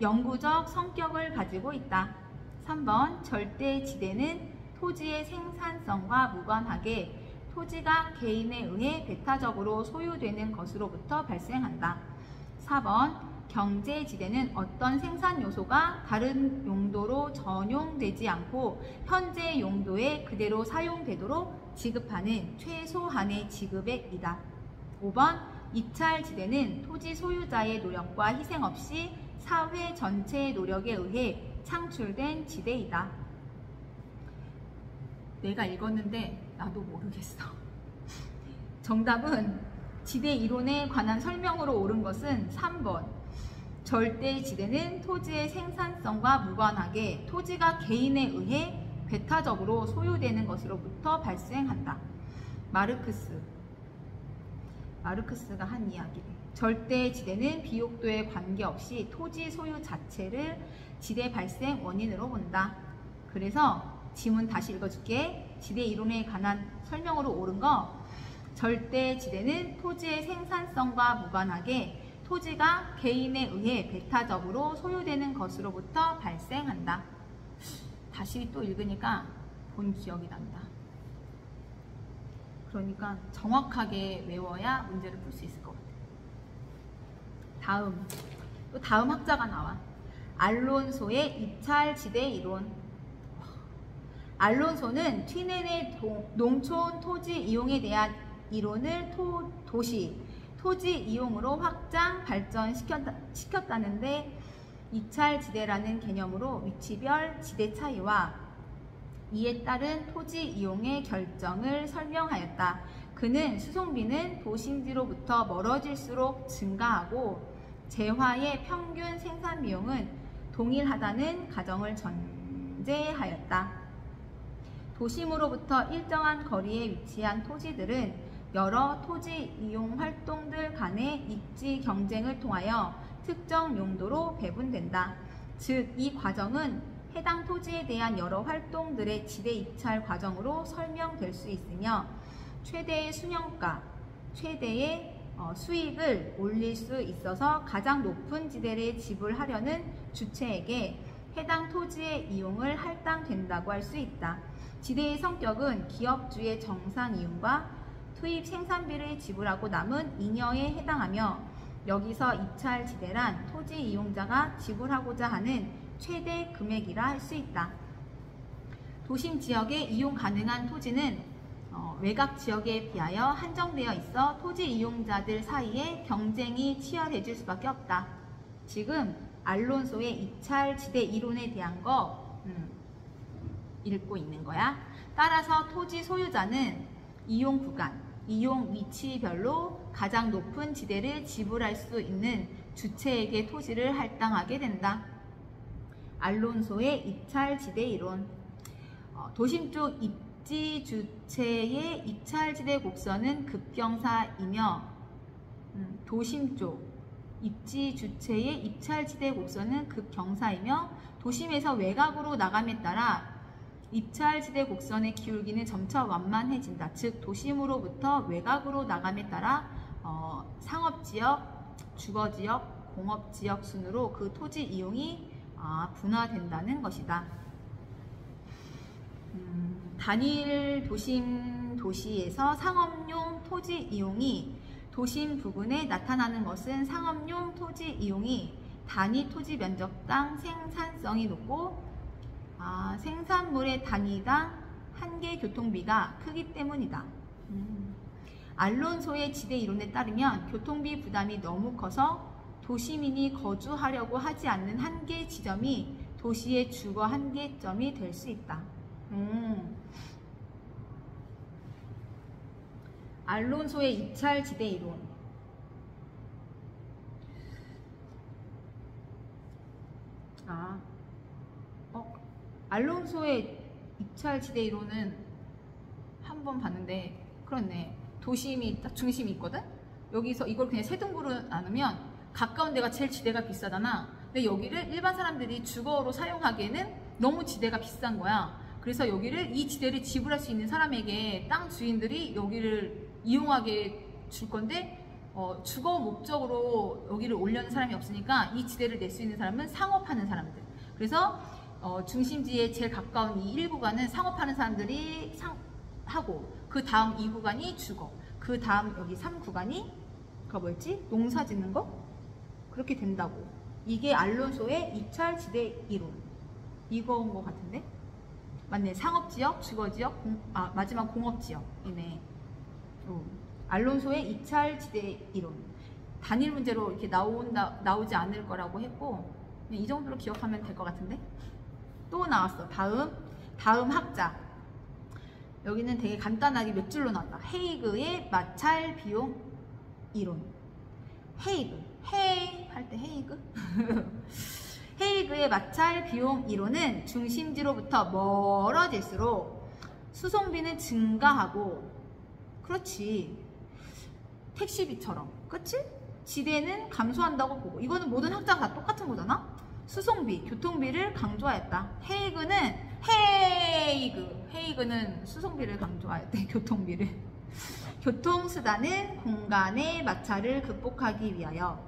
영구적 성격을 가지고 있다. 3번 절대지대는 토지의 생산성과 무관하게 토지가 개인에 의해 배타적으로 소유되는 것으로부터 발생한다. 4번 경제지대는 어떤 생산 요소가 다른 용도로 전용되지 않고 현재 용도에 그대로 사용되도록 지급하는 최소한의 지급액이다. 5번 입찰지대는 토지 소유자의 노력과 희생 없이 사회 전체의 노력에 의해 창출된 지대이다. 내가 읽었는데 나도 모르겠어. 정답은 지대 이론에 관한 설명으로 옳은 것은 3번 절대지대는 토지의 생산성과 무관하게 토지가 개인에 의해 배타적으로 소유되는 것으로부터 발생한다. 마르크스가 한 이야기래. 절대지대는 비옥도에 관계없이 토지 소유 자체를 지대 발생 원인으로 본다. 그래서 지문 다시 읽어줄게. 지대 이론에 관한 설명으로 옳은 거, 절대지대는 토지의 생산성과 무관하게 토지가 개인에 의해 배타적으로 소유되는 것으로부터 발생한다. 다시 또 읽으니까 본 기억이 난다. 그러니까 정확하게 외워야 문제를 풀 수 있을 것 같아. 다음 학자가 나와. 알론소의 입찰지대 이론. 알론소는 튀넨의 농촌 토지 이용에 대한 이론을 토지 이용으로 확장 발전시켰다는데 입찰지대라는 개념으로 위치별 지대 차이와 이에 따른 토지 이용의 결정을 설명하였다. 그는 수송비는 도심지로부터 멀어질수록 증가하고 재화의 평균 생산 비용은 동일하다는 가정을 전제하였다. 도심으로부터 일정한 거리에 위치한 토지들은 여러 토지 이용 활동들 간의 입지 경쟁을 통하여 특정 용도로 배분된다. 즉, 이 과정은 해당 토지에 대한 여러 활동들의 지대 입찰 과정으로 설명될 수 있으며 최대의 순영가, 최대의 수익을 올릴 수 있어서 가장 높은 지대를 지불하려는 주체에게 해당 토지의 이용을 할당된다고 할 수 있다. 지대의 성격은 기업주의 정상 이용과 투입 생산비를 지불하고 남은 잉여에 해당하며 여기서 입찰지대란 토지 이용자가 지불하고자 하는 최대 금액이라 할 수 있다. 도심 지역에 이용 가능한 토지는 외곽 지역에 비하여 한정되어 있어 토지 이용자들 사이에 경쟁이 치열해질 수밖에 없다. 지금 알론소의 입찰지대 이론에 대한 거 읽고 있는 거야. 따라서 토지 소유자는 이용 구간, 이용 위치별로 가장 높은 지대를 지불할 수 있는 주체에게 토지를 할당하게 된다. 알론소의 입찰지대 이론. 도심 쪽 입지 주체의 입찰지대 곡선은 급경사이며 도심 쪽 입지 주체의 입찰지대 곡선은 급경사이며 도심에서 외곽으로 나감에 따라 입찰지대 곡선의 기울기는 점차 완만해진다. 즉 도심으로부터 외곽으로 나감에 따라 상업지역, 주거지역, 공업지역 순으로 그 토지 이용이 분화된다는 것이다. 단일 도시에서 상업용 토지 이용이 도심 부근에 나타나는 것은 상업용 토지 이용이 단위 토지 면적당 생산성이 높고 생산물의 단위당 한개 교통비가 크기 때문이다. 알론소의 지대 이론에 따르면 교통비 부담이 너무 커서 도시민이 거주하려고 하지 않는 한계 지점이 도시의 주거 한계점이 될 수 있다. 알론소의 입찰지대 이론. 알론소의 입찰지대 이론은 한 번 봤는데, 그렇네. 도심이 딱 중심이 있거든? 여기서 이걸 그냥 세 등분으로 나누면 가까운 데가 제일 지대가 비싸잖아. 근데 여기를 일반 사람들이 주거로 사용하기에는 너무 지대가 비싼 거야. 그래서 여기를, 이 지대를 지불할 수 있는 사람에게 땅 주인들이 여기를 이용하게 줄 건데, 주거 목적으로 여기를 올려는 사람이 없으니까 이 지대를 낼 수 있는 사람은 상업하는 사람들. 그래서 중심지에 제일 가까운 이 1구간은 상업하는 사람들이 하고, 그 다음 2구간이 주거, 그 다음 여기 3구간이 그거 뭐였지? 농사 짓는 거? 그렇게 된다고. 이게 알론소의 입찰지대 이론. 이거인 것 같은데? 맞네. 상업지역, 주거지역, 마지막 공업지역이네. 알론소의 입찰지대 이론. 단일 문제로 이렇게 나오지 않을 거라고 했고, 이 정도로 기억하면 될 것 같은데? 또 나왔어. 다음 학자. 여기는 되게 간단하게 몇 줄로 나왔다. 헤이그의 마찰 비용 이론. 헤이그 할 때 헤이그? 헤이그의 마찰 비용 이론은 중심지로부터 멀어질수록 수송비는 증가하고, 그렇지, 택시비처럼, 그치? 지대는 감소한다고 보고, 이거는 모든 학자가 다 똑같은 거잖아? 수송비, 교통비를 강조하였다. 헤이그는 수송비를 강조하였대. 교통비를. 교통수단은 공간의 마찰을 극복하기 위하여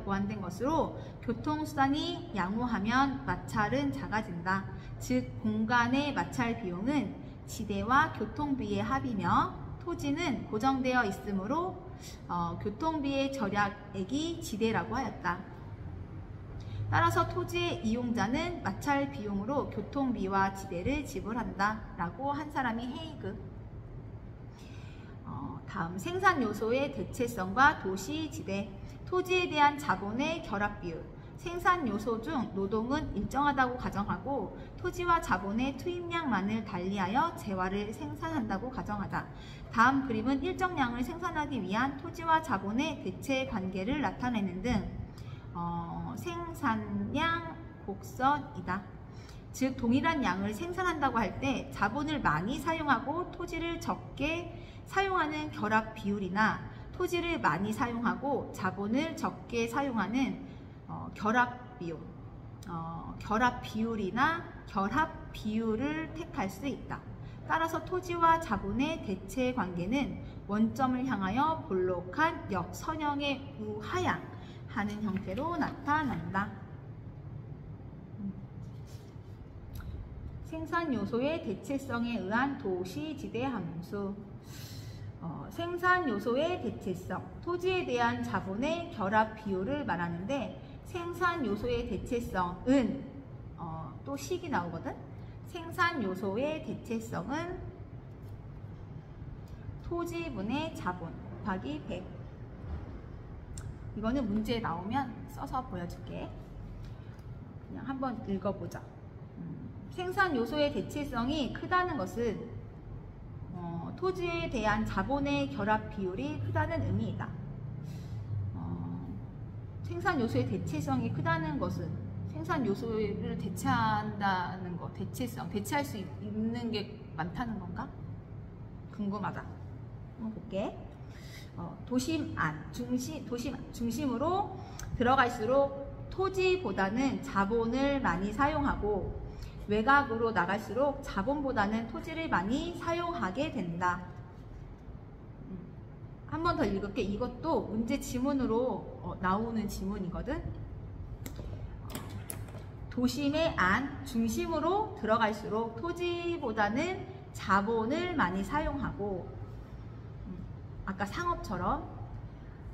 고안된 것으로, 교통수단이 양호하면 마찰은 작아진다. 즉 공간의 마찰 비용은 지대와 교통비의 합이며, 토지는 고정되어 있으므로 교통비의 절약액이 지대라고 하였다. 따라서 토지의 이용자는 마찰 비용으로 교통비와 지대를 지불한다 라고 한 사람이 헤이그. 다음 생산 요소의 대체성과 도시 지대. 토지에 대한 자본의 결합 비율. 생산 요소 중 노동은 일정하다고 가정하고, 토지와 자본의 투입량만을 달리하여 재화를 생산한다고 가정하자. 다음 그림은 일정량을 생산하기 위한 토지와 자본의 대체 관계를 나타내는 등 생산량 곡선이다. 즉 동일한 양을 생산한다고 할 때 자본을 많이 사용하고 토지를 적게 사용하는 결합 비율이나, 토지를 많이 사용하고 자본을 적게 사용하는 결합 비용, 결합 비율이나 결합 비율을 택할 수 있다. 따라서 토지와 자본의 대체 관계는 원점을 향하여 볼록한 역선형의 우하향하는 형태로 나타난다. 생산 요소의 대체성에 의한 도시지대 함수. 생산 요소의 대체성, 토지에 대한 자본의 결합 비율을 말하는데, 생산 요소의 대체성은 또 식이 나오거든. 생산 요소의 대체성은 토지분의 자본 곱하기 100. 이거는 문제에 나오면 써서 보여줄게. 그냥 한번 읽어보자. 생산 요소의 대체성이 크다는 것은 토지에 대한 자본의 결합 비율이 크다는 의미이다. 생산 요소의 대체성이 크다는 것은 생산 요소를 대체한다는 거, 대체성, 대체할 수 있는 게 많다는 건가? 궁금하다. 한번 볼게. 도심 안, 도심 중심으로 들어갈수록 토지보다는 자본을 많이 사용하고, 외곽으로 나갈수록 자본보다는 토지를 많이 사용하게 된다. 한 번 더 읽을게. 이것도 문제 지문으로 나오는 지문이거든. 도심의 안, 중심으로 들어갈수록 토지보다는 자본을 많이 사용하고, 아까 상업처럼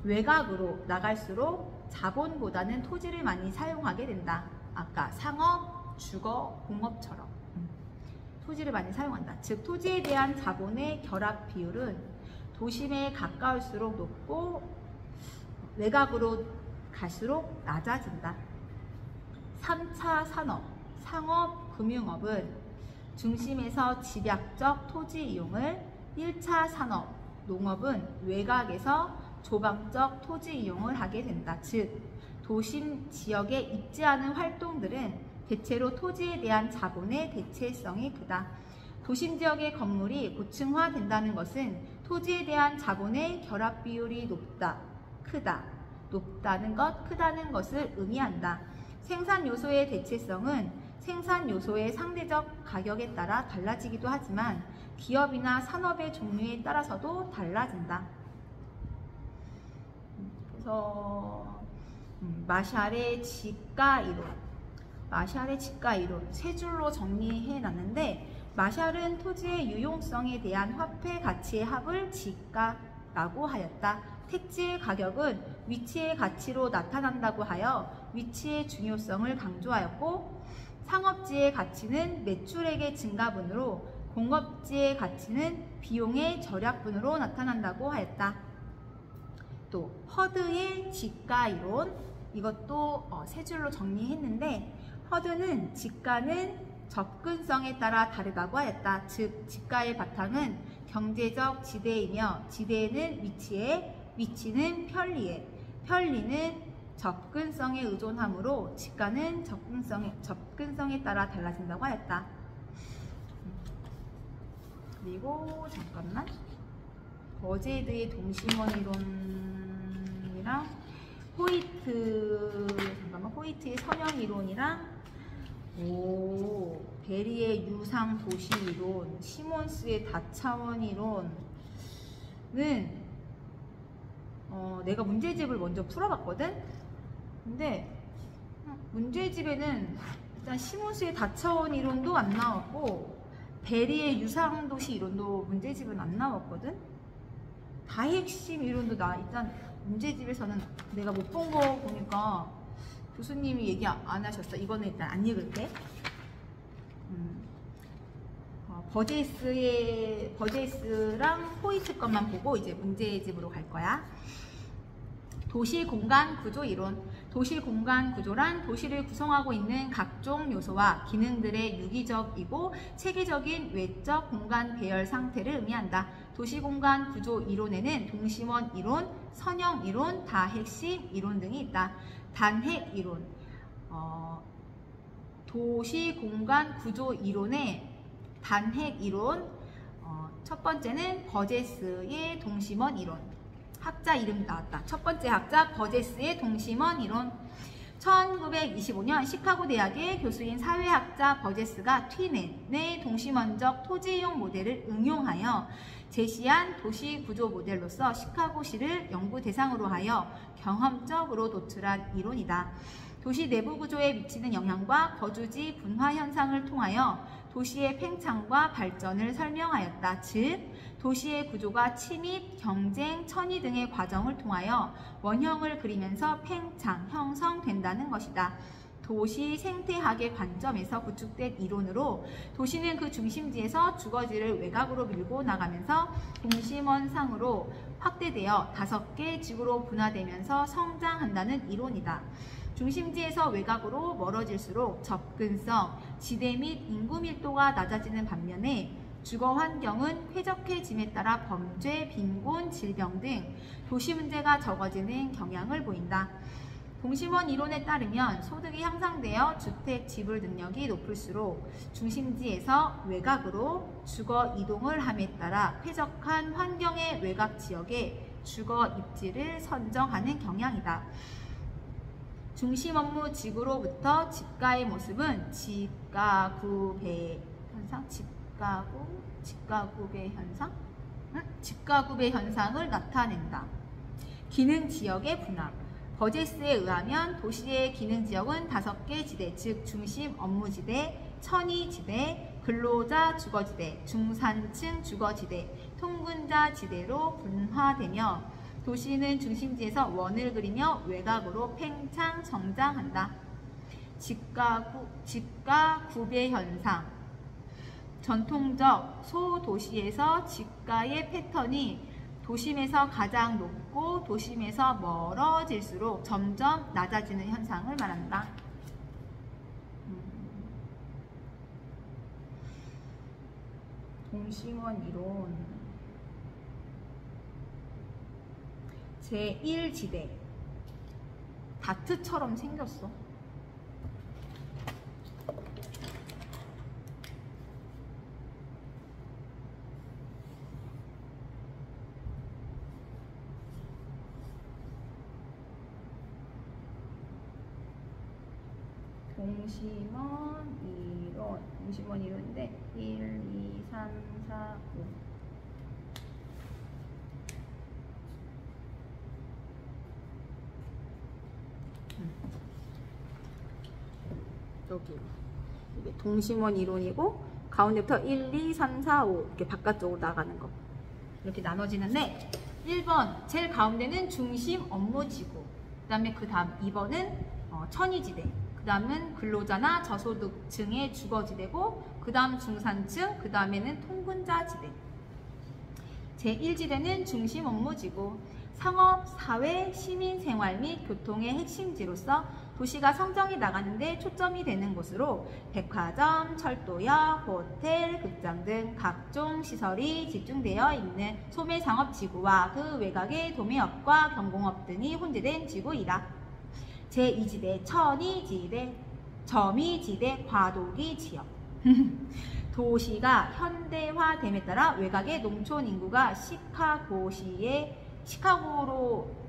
외곽으로 나갈수록 자본보다는 토지를 많이 사용하게 된다. 아까 상업, 주거, 공업처럼 토지를 많이 사용한다. 즉 토지에 대한 자본의 결합 비율은 도심에 가까울수록 높고 외곽으로 갈수록 낮아진다. 3차 산업, 상업, 금융업은 중심에서 집약적 토지 이용을, 1차 산업, 농업은 외곽에서 조방적 토지 이용을 하게 된다. 즉 도심 지역에 입지하는 활동들은 대체로 토지에 대한 자본의 대체성이 크다. 도심 지역의 건물이 고층화된다는 것은 토지에 대한 자본의 결합 비율이 높다는 것, 크다는 것을 의미한다. 생산 요소의 대체성은 생산 요소의 상대적 가격에 따라 달라지기도 하지만 기업이나 산업의 종류에 따라서도 달라진다. 그래서 마샬의 지가 이론 세 줄로 정리해 놨는데, 마샬은 토지의 유용성에 대한 화폐 가치의 합을 지가라고 하였다. 택지의 가격은 위치의 가치로 나타난다고 하여 위치의 중요성을 강조하였고, 상업지의 가치는 매출액의 증가분으로, 공업지의 가치는 비용의 절약분으로 나타난다고 하였다. 또 허드의 지가 이론, 이것도 세 줄로 정리했는데, 허드는 지가는 접근성에 따라 다르다고 하였다. 즉 지가의 바탕은 경제적 지대이며, 지대는 위치에, 위치는 편리에, 편리는 접근성에 의존하므로 지가는 접근성에 따라 달라진다고 하였다. 그리고 잠깐만, 버제드의 동심원 이론이랑 호이트의 선형 이론이랑 베리의 유상 도시 이론, 시몬스의 다차원 이론은 내가 문제집을 먼저 풀어봤거든? 근데 문제집에는 일단 시몬스의 다차원 이론도 안 나왔고, 베리의 유상 도시 이론도 문제집은 안 나왔거든? 다핵심 이론도 일단 문제집에서는 내가 못 본 거 보니까 교수님이 얘기 안 하셨어. 이거는 일단 안 읽을게. 버제스랑 호이트 것만 보고 이제 문제집으로 갈 거야. 도시 공간 구조 이론. 도시 공간 구조란 도시를 구성하고 있는 각종 요소와 기능들의 유기적이고 체계적인 외적 공간 배열 상태를 의미한다. 도시 공간 구조 이론에는 동심원 이론, 선형 이론, 다핵심 이론 등이 있다. 단핵 이론. 도시 공간 구조 이론의 단핵 이론. 첫 번째는 버제스의 동심원 이론. 학자 이름 나왔다. 첫 번째 학자 버제스의 동심원 이론. 1925년 시카고 대학의 교수인 사회학자 버제스가 튀넨의 동심원적 토지이용 모델을 응용하여 제시한 도시 구조 모델로서 시카고시를 연구 대상으로 하여 경험적으로 도출한 이론이다. 도시 내부 구조에 미치는 영향과 거주지 분화 현상을 통하여 도시의 팽창과 발전을 설명하였다. 즉, 도시의 구조가 침입, 경쟁, 천위 등의 과정을 통하여 원형을 그리면서 팽창, 형성된다는 것이다. 도시 생태학의 관점에서 구축된 이론으로 도시는 그 중심지에서 주거지를 외곽으로 밀고 나가면서 동심원상으로 확대되어 5개 지구로 분화되면서 성장한다는 이론이다. 중심지에서 외곽으로 멀어질수록 접근성, 지대 및 인구 밀도가 낮아지는 반면에 주거 환경은 쾌적해짐에 따라 범죄, 빈곤, 질병 등 도시 문제가 적어지는 경향을 보인다. 동심원 이론에 따르면 소득이 향상되어 주택 지불 능력이 높을수록 중심지에서 외곽으로 주거 이동을 함에 따라 쾌적한 환경의 외곽 지역에 주거 입지를 선정하는 경향이다. 중심 업무 지구로부터 집가의 모습은 집가구배 현상? 집가구배 현상을 나타낸다. 기능 지역의 분화. 버제스에 의하면 도시의 기능 지역은 5개 지대, 즉 중심 업무지대, 천위지대, 근로자 주거지대, 중산층 주거지대, 통근자 지대로 분화되며 도시는 중심지에서 원을 그리며 외곽으로 팽창 성장한다. 집가구배 현상. 전통적 소도시에서 집가의 패턴이 도심에서 가장 높고 도심에서 멀어질수록 점점 낮아지는 현상을 말한다. 동심원 이론 제1지대 다트처럼 생겼어. 동심원 이론인데 1, 2, 3, 4, 5 여기 이게 동심원 이론이고 가운데부터 1, 2, 3, 4, 5 이렇게 바깥쪽으로 나가는 거 이렇게 나눠지는데 1번 제일 가운데는 중심 업무지구, 그 다음에 그 다음 2번은 천의지대, 그 다음은 근로자나 저소득층의 주거지대고 그 다음 중산층, 그 다음에는 통근자지대. 제1지대는 중심 업무지구, 상업, 사회, 시민생활 및 교통의 핵심지로서 도시가 성장해 나가는데 초점이 되는 곳으로 백화점, 철도역, 호텔, 극장 등 각종 시설이 집중되어 있는 소매상업지구와 그 외곽의 도매업과 경공업 등이 혼재된 지구이다. 제2지대 천의지대, 점의지대 과도기 지역. 도시가 현대화됨에 따라 외곽의 농촌 인구가 시카고로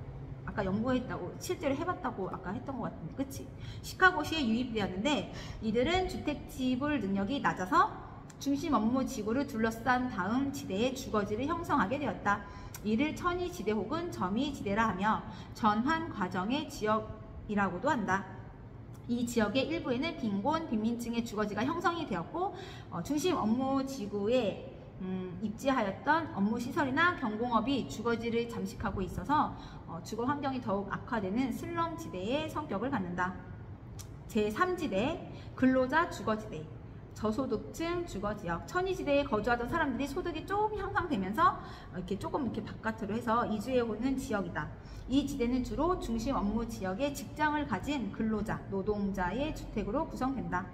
아까 연구했다고 실제로 해봤다고 아까 했던 것 같은데, 그치? 시카고시에 유입되었는데 이들은 주택 지불 능력이 낮아서 중심 업무 지구를 둘러싼 다음 지대의 주거지를 형성하게 되었다. 이를 천의지대 혹은 점의지대라 하며 전환 과정의 지역이라고도 한다. 이 지역의 일부에는 빈곤, 빈민층의 주거지가 형성이 되었고 중심 업무 지구에 입지하였던 업무시설이나 경공업이 주거지를 잠식하고 있어서 주거 환경이 더욱 악화되는 슬럼 지대의 성격을 갖는다. 제3지대 근로자 주거지대, 저소득층 주거지역, 천의지대에 거주하던 사람들이 소득이 조금 향상되면서 조금 이렇게 바깥으로 해서 이주해 오는 지역이다. 이 지대는 주로 중심 업무 지역에 직장을 가진 근로자, 노동자의 주택으로 구성된다.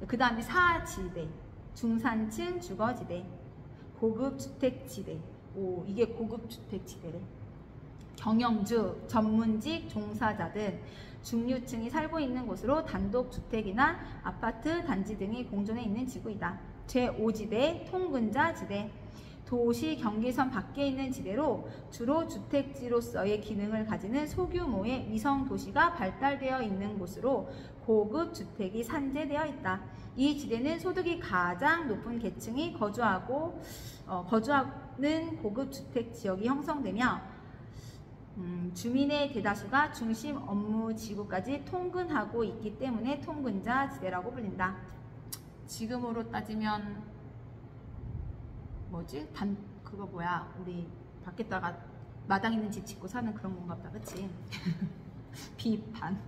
그 다음에 4지대, 중산층 주거지대, 고급 주택지대. 오, 이게 고급 주택지대래. 경영주, 전문직 종사자 등 중류층이 살고 있는 곳으로 단독주택이나 아파트 단지 등이 공존해 있는 지구이다. 제5지대 통근자지대, 도시 경계선 밖에 있는 지대로 주로 주택지로서의 기능을 가지는 소규모의 위성도시가 발달되어 있는 곳으로 고급 주택이 산재되어 있다. 이 지대는 소득이 가장 높은 계층이 거주하는 고급 주택 지역이 형성되며 주민의 대다수가 중심 업무 지구까지 통근하고 있기 때문에 통근자 지대라고 불린다. 지금으로 따지면 뭐지? 그거 뭐야? 우리 밖에다가 마당 있는 집 짓고 사는 그런 건가 보다, 그치? 비판.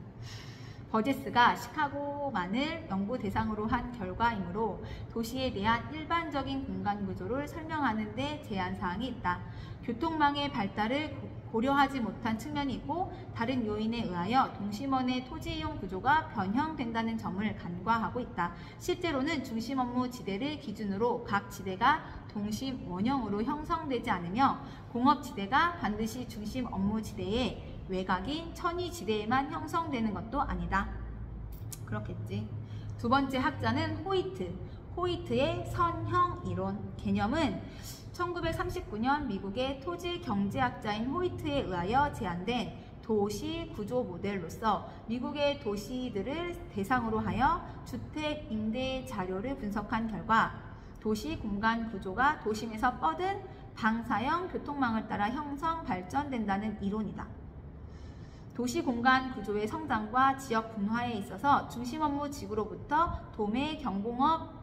버제스가 시카고만을 연구 대상으로 한 결과이므로 도시에 대한 일반적인 공간 구조를 설명하는 데 제한사항이 있다. 교통망의 발달을 고려하지 못한 측면이 있고 다른 요인에 의하여 동심원의 토지 이용 구조가 변형된다는 점을 간과하고 있다. 실제로는 중심 업무 지대를 기준으로 각 지대가 동심 원형으로 형성되지 않으며 공업지대가 반드시 중심 업무 지대의 외곽인 천의지대에만 형성되는 것도 아니다. 그렇겠지. 두 번째 학자는 호이트의 선형 이론. 개념은 1939년 미국의 토지 경제학자인 호이트에 의하여 제안된 도시 구조 모델로서 미국의 도시들을 대상으로 하여 주택 임대 자료를 분석한 결과 도시 공간 구조가 도심에서 뻗은 방사형 교통망을 따라 형성 발전된다는 이론이다. 도시 공간 구조의 성장과 지역 분화에 있어서 중심 업무 지구로부터 도매 경공업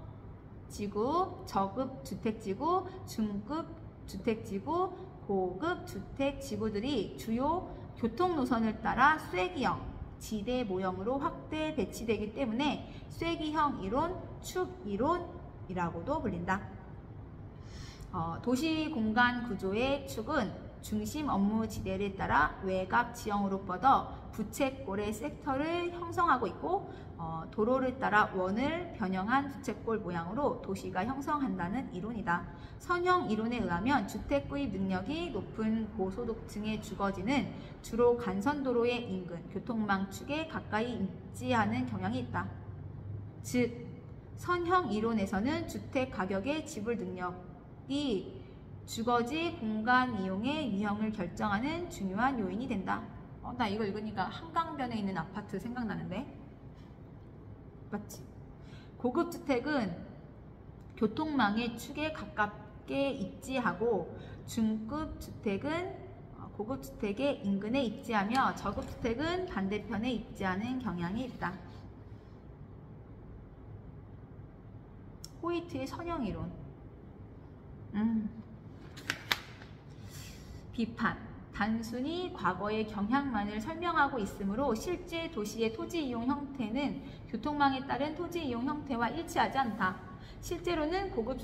지구, 저급 주택지구, 중급 주택지구, 고급 주택지구들이 주요 교통 노선을 따라 쐐기형, 지대 모형으로 확대 배치되기 때문에 쐐기형 이론, 축 이론이라고도 불린다. 도시 공간 구조의 축은 중심 업무 지대를 따라 외곽 지형으로 뻗어 부채꼴의 섹터를 형성하고 있고 도로를 따라 원을 변형한 부채꼴 모양으로 도시가 형성한다는 이론이다. 선형 이론에 의하면 주택 구입 능력이 높은 고소득층의 주거지는 주로 간선도로의 인근, 교통망 축에 가까이 입지하는 경향이 있다. 즉, 선형 이론에서는 주택 가격의 지불 능력이 주거지 공간 이용의 유형을 결정하는 중요한 요인이 된다. 나 이거 읽으니까 한강변에 있는 아파트 생각나는데? 맞지? 고급 주택은 교통망의 축에 가깝게 입지하고 중급 주택은 고급 주택의 인근에 입지하며 저급 주택은 반대편에 입지하는 경향이 있다. 호이트의 선형 이론. 비판. 단순히 과거의 경향만을 설명하고 있으므로 실제 도시의 토지 이용 형태는 교통망에 따른 토지 이용 형태와 일치하지 않다. 실제로는 고급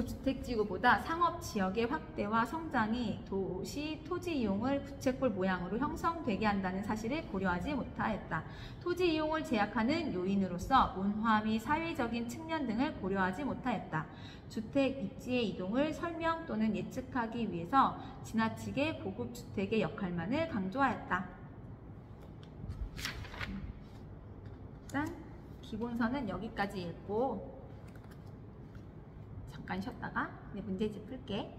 주택지구보다 상업지역의 확대와 성장이 도시 토지 이용을 부채꼴 모양으로 형성되게 한다는 사실을 고려하지 못하였다. 토지 이용을 제약하는 요인으로서 문화 및 사회적인 측면 등을 고려하지 못하였다. 주택 입지의 이동을 설명 또는 예측하기 위해서 지나치게 고급 주택의 역할만을 강조하였다. 일단 기본서는 여기까지 읽고 잠깐 쉬었다가 문제집 풀게.